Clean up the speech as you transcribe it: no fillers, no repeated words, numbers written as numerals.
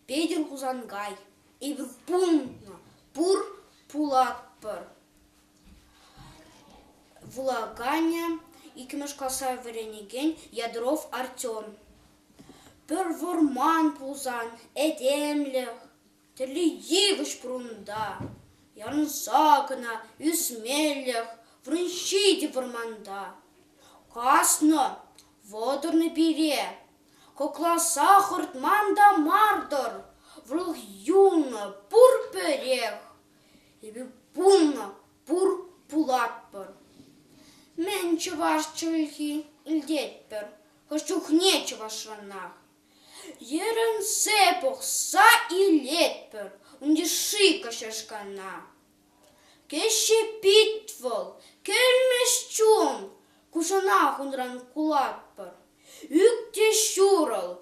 Педер хузангай, ибір пунна, пур пулатпыр. Влагання, икмеш каса варенеген, Ядров Артем. Пір ворман пулзан, эдемлех, тілі евіш прунда. Ярнсакына, үсмелех, врынщиде ворманда. Касно, водорны бере, кокласа хортманда мардор, врыл юна, пур перех, ебі пунна, пур пулатпыр. Мен чываш чылхи илдетпір, хышчух не чывашранах. Ерін сепох са илетпір, унде шика шашкана. Кеше питвол, келмеш чун, кушанах унран кулатпыр. Үкте шурал,